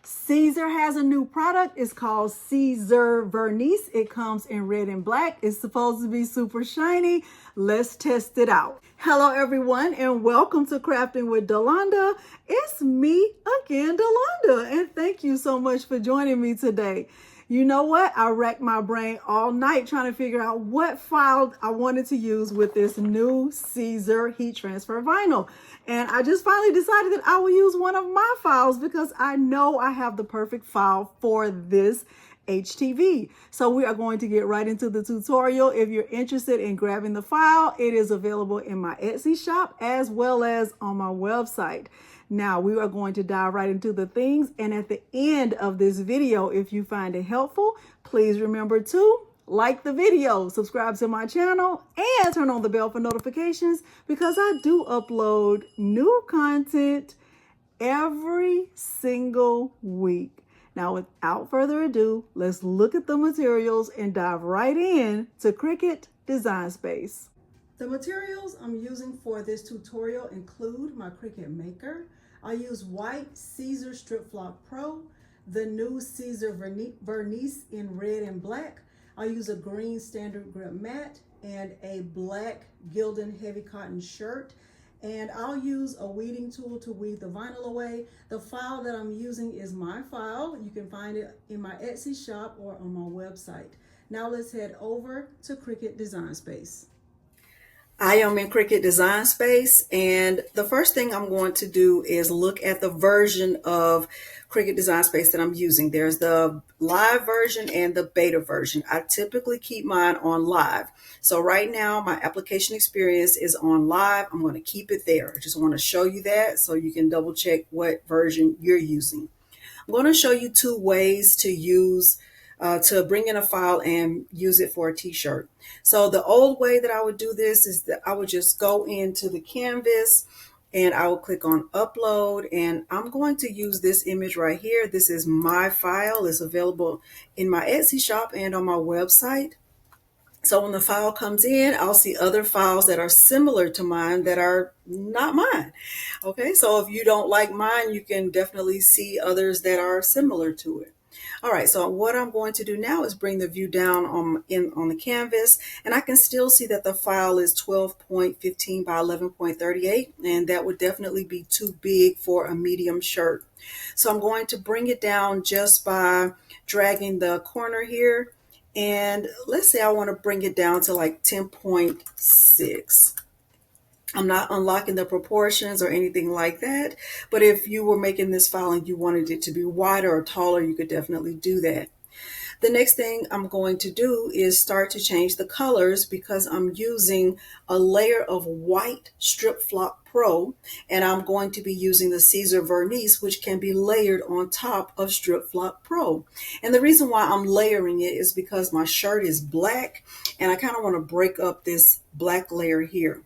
Siser has a new product. It's called Siser Vernice. It comes in red and black. It's supposed to be super shiny. Let's test it out. Hello everyone and welcome to Crafting with Delonda. It's me again, Delonda, and thank you so much for joining me today. You know what? I racked my brain all night trying to figure out what file I wanted to use with this new Siser heat transfer vinyl. And I just finally decided that I will use one of my files because I know I have the perfect file for this HTV. So we are going to get right into the tutorial. If you're interested in grabbing the file, it is available in my Etsy shop as well as on my website. Now we are going to dive right into the things, and at the end of this video, if you find it helpful, please remember to like the video, subscribe to my channel, and turn on the bell for notifications because I do upload new content every single week. Now, without further ado, let's look at the materials and dive right in to Cricut Design Space. The materials I'm using for this tutorial include my Cricut Maker. I use white Siser Strip Flock Pro, the new Siser Vernice in red and black. I use a green standard grip mat and a black Gildan heavy cotton shirt. And I'll use a weeding tool to weed the vinyl away. The file that I'm using is my file. You can find it in my Etsy shop or on my website. Now let's head over to Cricut Design Space. I am in Cricut Design Space, and the first thing I'm going to do is look at the version of Cricut Design Space that I'm using. There's the live version and the beta version. I typically keep mine on live. So right now my application experience is on live. I'm going to keep it there. I just want to show you that so you can double check what version you're using. I'm going to show you two ways to use to bring in a file and use it for a t-shirt. So the old way that I would do this is that I would just go into the canvas and I will click on upload, and I'm going to use this image right here. This is my file. It's available in my Etsy shop and on my website. So when the file comes in, I'll see other files that are similar to mine that are not mine. Okay, so if you don't like mine, you can definitely see others that are similar to it. All right, so what I'm going to do now is bring the view down on the canvas, and I can still see that the file is 12.15 by 11.38, and that would definitely be too big for a medium shirt. So I'm going to bring it down just by dragging the corner here, and let's say I want to bring it down to like 10.6. I'm not unlocking the proportions or anything like that, but if you were making this file and you wanted it to be wider or taller, you could definitely do that. The next thing I'm going to do is start to change the colors because I'm using a layer of white Strip Flock Pro, and I'm going to be using the Siser Vernice, which can be layered on top of Strip Flock Pro. And the reason why I'm layering it is because my shirt is black, and I kind of want to break up this black layer here.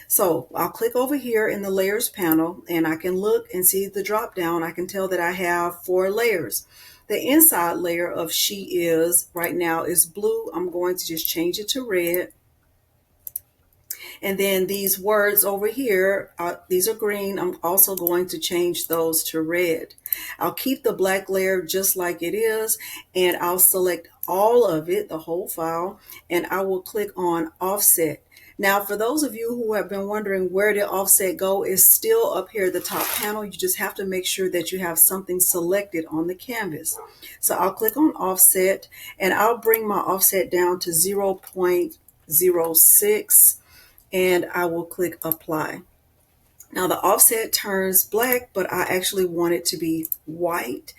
So I'll click over here in the layers panel, and I can look and see the drop down. I can tell that I have 4 layers. The inside layer of she is right now is blue. I'm going to just change it to red. And then these words over here, these are green. I'm also going to change those to red. I'll keep the black layer just like it is, and I'll select all of it, the whole file, and I will click on offset. Now, for those of you who have been wondering where the offset go, is still up here at the top panel. You just have to make sure that you have something selected on the canvas. So I'll click on offset, and I'll bring my offset down to 0.06, and I will click apply. Now the offset turns black, but I actually want it to be white,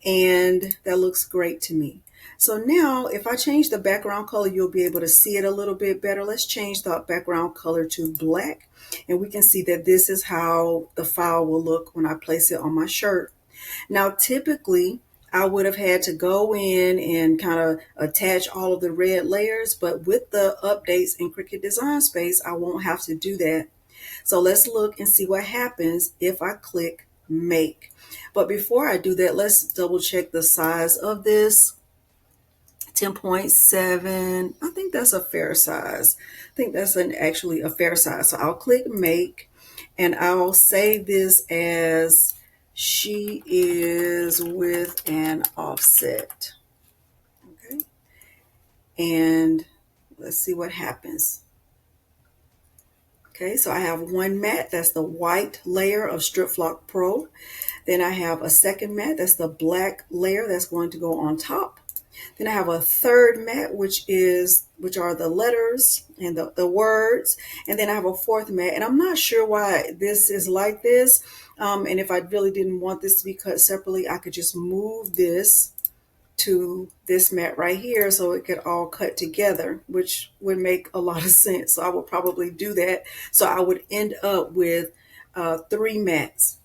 and that looks great to me. So now if I change the background color, you'll be able to see it a little bit better. Let's change the background color to black, and we can see that this is how the file will look when I place it on my shirt. Now typically I would have had to go in and kind of attach all of the red layers, but with the updates in Cricut Design Space, I won't have to do that. So let's look and see what happens if I click make. But before I do that, let's double check the size of this. 10.7. I think that's a fair size. I think that's actually a fair size. So I'll click make, and I'll save this as she is with an offset. Okay. And let's see what happens. Okay, so I have one mat, that's the white layer of Strip Flock Pro. Then I have a second mat, that's the black layer that's going to go on top. Then I have a third mat, which are the letters and the words. And then I have a fourth mat, and I'm not sure why this is like this. And if I really didn't want this to be cut separately, I could just move this to this mat right here so it could all cut together, which would make a lot of sense. So I would probably do that. So I would end up with 3 mats.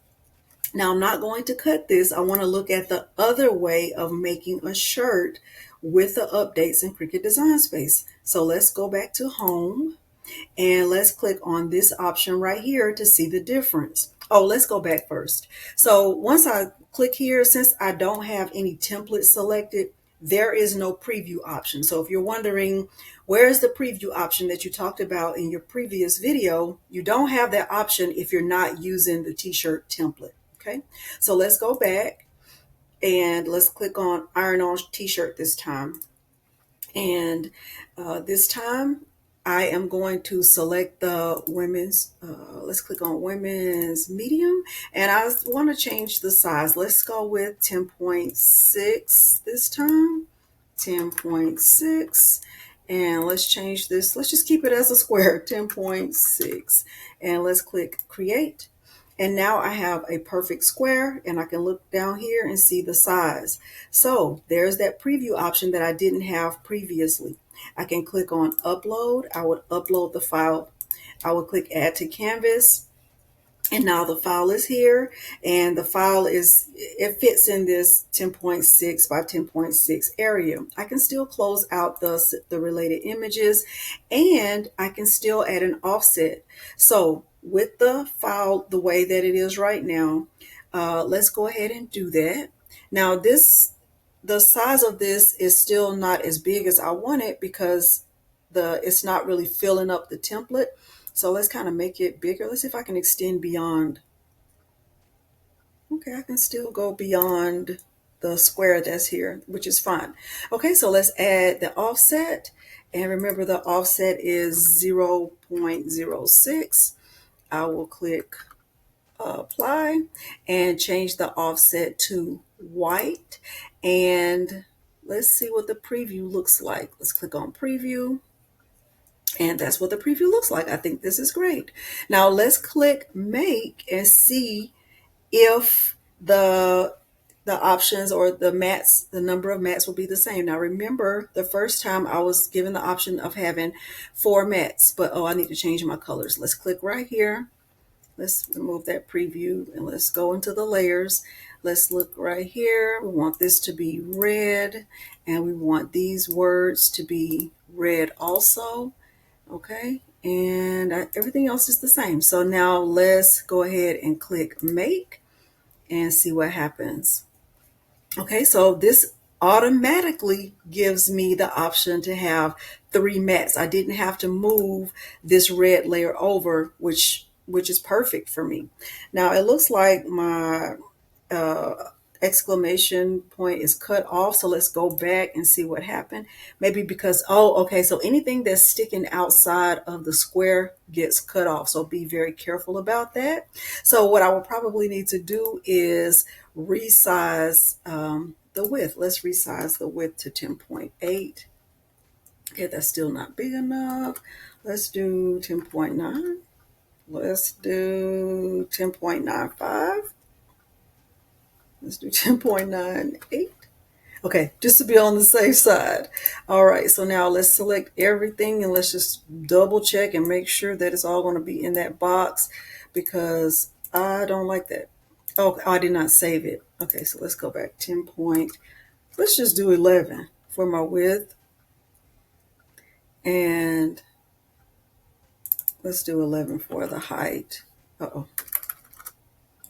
Now I'm not going to cut this. I want to look at the other way of making a shirt with the updates in Cricut Design Space. So let's go back to home and let's click on this option right here to see the difference. Oh, let's go back first. So once I click here, since I don't have any template selected, there is no preview option. So if you're wondering, where's the preview option that you talked about in your previous video, you don't have that option if you're not using the T-shirt template. Okay, so let's go back and let's click on Iron On T-shirt this time. And this time I am going to select the women's, let's click on women's medium, and I want to change the size. Let's go with 10.6 this time, 10.6. And let's change this. Let's just keep it as a square, 10.6. And let's click create. And now I have a perfect square, and I can look down here and see the size. So there's that preview option that I didn't have previously. I can click on upload. I would upload the file. I would click add to canvas. And now the file is here, and the file it fits in this 10.6 by 10.6 area. I can still close out the related images, and I can still add an offset. So with the file the way that it is right now, let's go ahead and do that. Now the size of this is still not as big as I want it because it's not really filling up the template. So let's kind of make it bigger. Let's see if I can extend beyond. Okay, I can still go beyond the square that's here, which is fine. Okay, so let's add the offset. And remember, the offset is 0.06. I will click apply and change the offset to white. And let's see what the preview looks like. Let's click on preview. And that's what the preview looks like. I think this is great. Now let's click make and see if the options or the mats, the number of mats will be the same. Now remember, the first time I was given the option of having 4 mats, but I need to change my colors. Let's click right here. Let's remove that preview and let's go into the layers. Let's look right here. We want this to be red, and we want these words to be red also. Okay, and everything else is the same. So now let's go ahead and click make and see what happens. Okay, so this automatically gives me the option to have 3 mats. I didn't have to move this red layer over, which is perfect for me. Now it looks like my exclamation point is cut off. So let's go back and see what happened. Maybe because, okay, so anything that's sticking outside of the square gets cut off. So be very careful about that. So what I will probably need to do is resize the width. Let's resize the width to 10.8. Okay, that's still not big enough. Let's do 10.9. Let's do 10.95. Let's do 10.98. Okay, just to be on the safe side. All right, so now let's select everything and let's just double check and make sure that it's all going to be in that box, because I don't like that. Oh, I did not save it. Okay, so let's go back 10 point. Let's just do 11 for my width. And let's do 11 for the height. Uh-oh.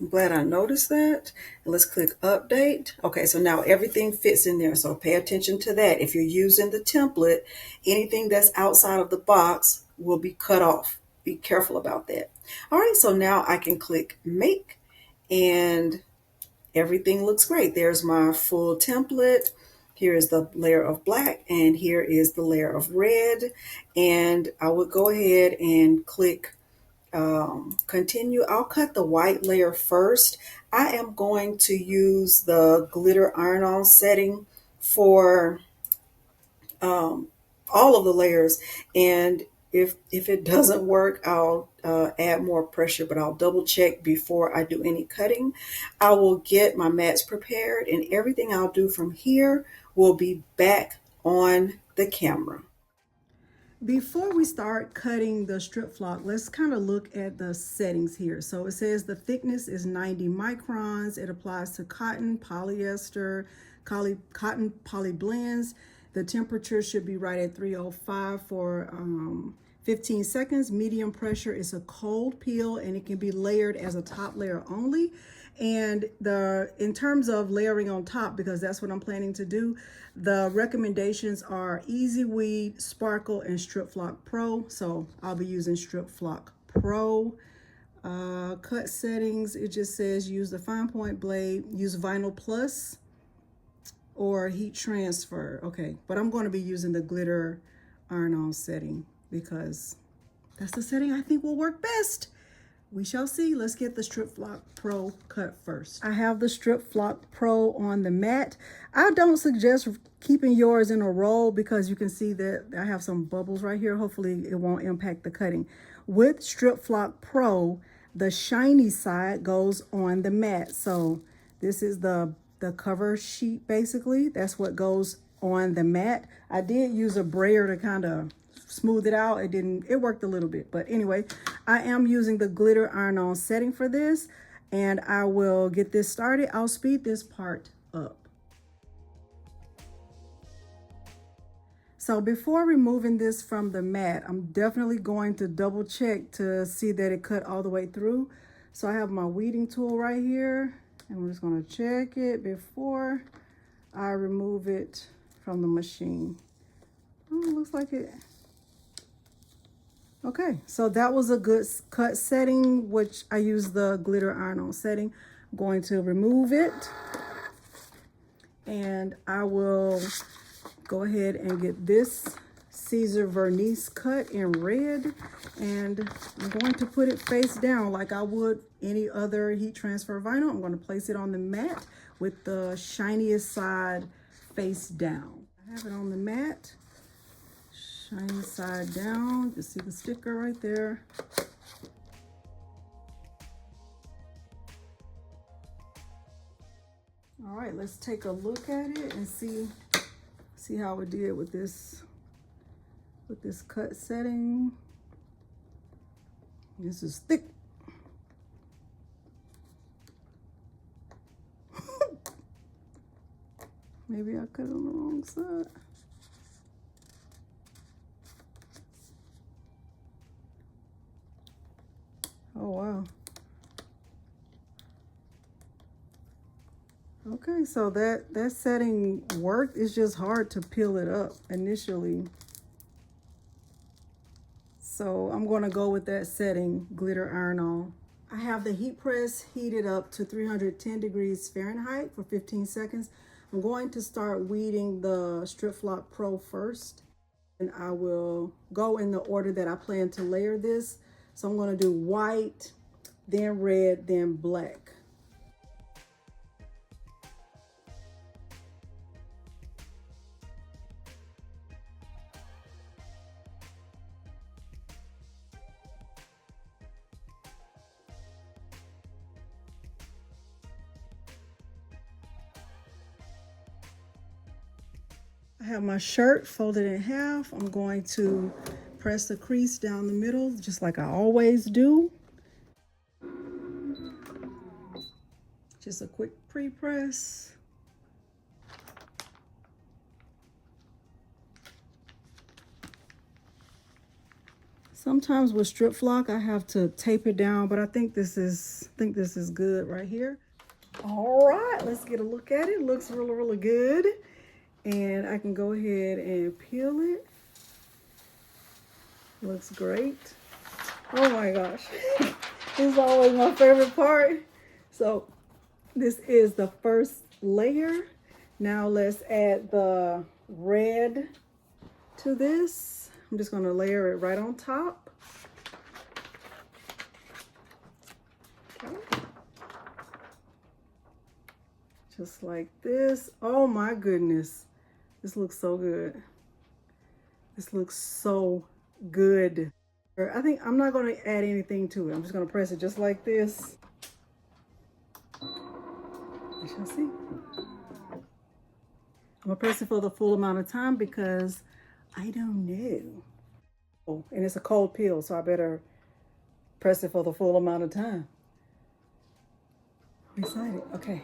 I'm glad I noticed that. Let's click update. Okay, so now everything fits in there. So pay attention to that. If you're using the template, anything that's outside of the box will be cut off. Be careful about that. All right, so now I can click make, and everything looks great. There's my full template. Here is the layer of black, and here is the layer of red. And I would go ahead and click continue. I'll cut the white layer first. I am going to use the glitter iron-on setting for all of the layers, and if it doesn't work, I'll add more pressure, but I'll double check before I do any cutting. I will get my mats prepared, and everything I'll do from here will be back on the camera. Before we start cutting the strip flock, let's kind of look at the settings here. So it says the thickness is 90 microns. It applies to cotton, polyester, cotton poly blends. The temperature should be right at 305 for 15 seconds. Medium pressure is a cold peel, and it can be layered as a top layer only. And in terms of layering on top, because that's what I'm planning to do, the recommendations are Easy Weed, Sparkle, and Strip Flock Pro. So I'll be using Strip Flock Pro. Cut settings, it just says use the fine point blade, use Vinyl Plus, or heat transfer. Okay, but I'm going to be using the glitter iron-on setting because that's the setting I think will work best. We shall see. Let's get the Strip Flock Pro cut first. I have the Strip Flock Pro on the mat. I don't suggest keeping yours in a roll because you can see that I have some bubbles right here. Hopefully it won't impact the cutting. With Strip Flock Pro, the shiny side goes on the mat. So this is the cover sheet basically. That's what goes on the mat. I did use a brayer to kind of smooth it out. It worked a little bit, but anyway, I am using the glitter iron-on setting for this, and I will get this started. I'll speed this part up. So before removing this from the mat, I'm definitely going to double check to see that it cut all the way through. So I have my weeding tool right here, and I'm just going to check it before I remove it from the machine. Oh, it looks like it. Okay, so that was a good cut setting, which I use the glitter iron-on setting. I'm going to remove it, and I will go ahead and get this Siser Vernice cut in red, and I'm going to put it face down like I would any other heat transfer vinyl. I'm going to place it on the mat with the shiniest side face down. I have it on the mat. Shiny side down. You see the sticker right there. All right, let's take a look at it and see how it did with this cut setting. This is thick. Maybe I cut it on the wrong side. Oh, wow. Okay, so that setting worked. It's just hard to peel it up initially. So I'm going to go with that setting, glitter iron-on. I have the heat press heated up to 310 degrees Fahrenheit for 15 seconds. I'm going to start weeding the Strip Flock Pro first, and I will go in the order that I plan to layer this. So I'm going to do white, then red, then black. I have my shirt folded in half. I'm going to press the crease down the middle, just like I always do. Just a quick pre-press. Sometimes with strip flock, I have to tape it down, but I think this is good right here. All right, let's get a look at it. It looks really, really good. And I can go ahead and peel it. Looks great. Oh my gosh. This is always my favorite part. So This is the first layer. Now let's add the red to this. I'm just going to layer it right on top. Okay. Just like this. Oh my goodness. This looks so good. This looks so good. I think I'm not going to add anything to it. I'm just going to press it just like this. You shall see. I'm going to press it for the full amount of time because I don't know. Oh, and it's a cold peel, so I better press it for the full amount of time. I'm excited. Okay.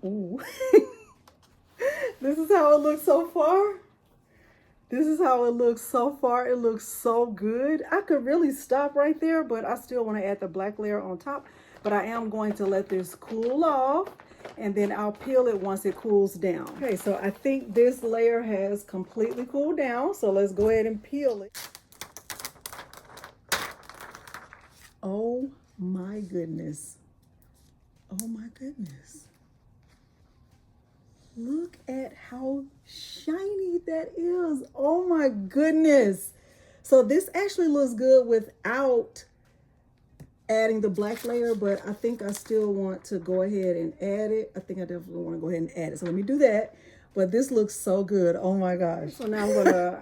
Ooh. This is how it looks so far. This is how it looks so far. It looks so good. I could really stop right there, but I still want to add the black layer on top. But I am going to let this cool off, and then I'll peel it once it cools down. Okay, so I think this layer has completely cooled down. So let's go ahead and peel it. Oh my goodness. Oh my goodness. Look at how shiny that is. Oh my goodness. So this actually looks good without adding the black layer, but I think I still want to go ahead and add it. I think I definitely want to go ahead and add it. So let me do that. But this looks so good. Oh my gosh. So now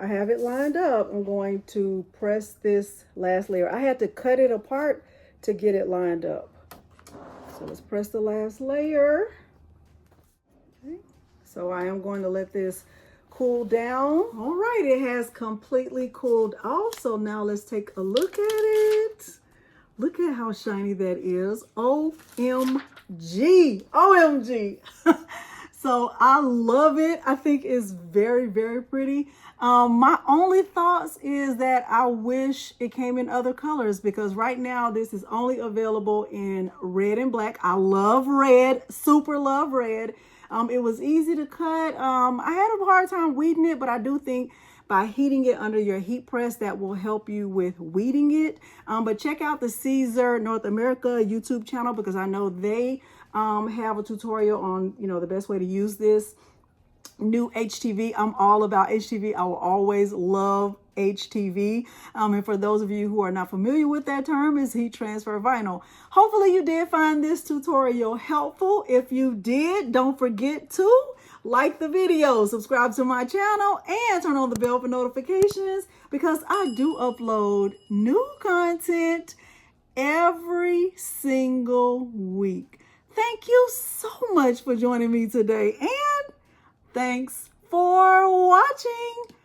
I have it lined up. I'm going to press this last layer. I had to cut it apart to get it lined up. So let's press the last layer. Okay. So I am going to let this cool down. All right, it has completely cooled off. So now let's take a look at it. Look at how shiny that is. OMG. OMG. So I love it. I think it's very, very pretty. My only thoughts is that I wish it came in other colors because right now this is only available in red and black. I love red, super love red. It was easy to cut. I had a hard time weeding it, but I do think by heating it under your heat press, that will help you with weeding it. But check out the Siser North America YouTube channel because I know they have a tutorial on, the best way to use this new HTV. I'm all about HTV. I will always love HTV. And for those of you who are not familiar with that term, is heat transfer vinyl. Hopefully you did find this tutorial helpful. If you did, don't forget to like the video, subscribe to my channel, and turn on the bell for notifications because I do upload new content every single week. Thank you so much for joining me today, and thanks for watching.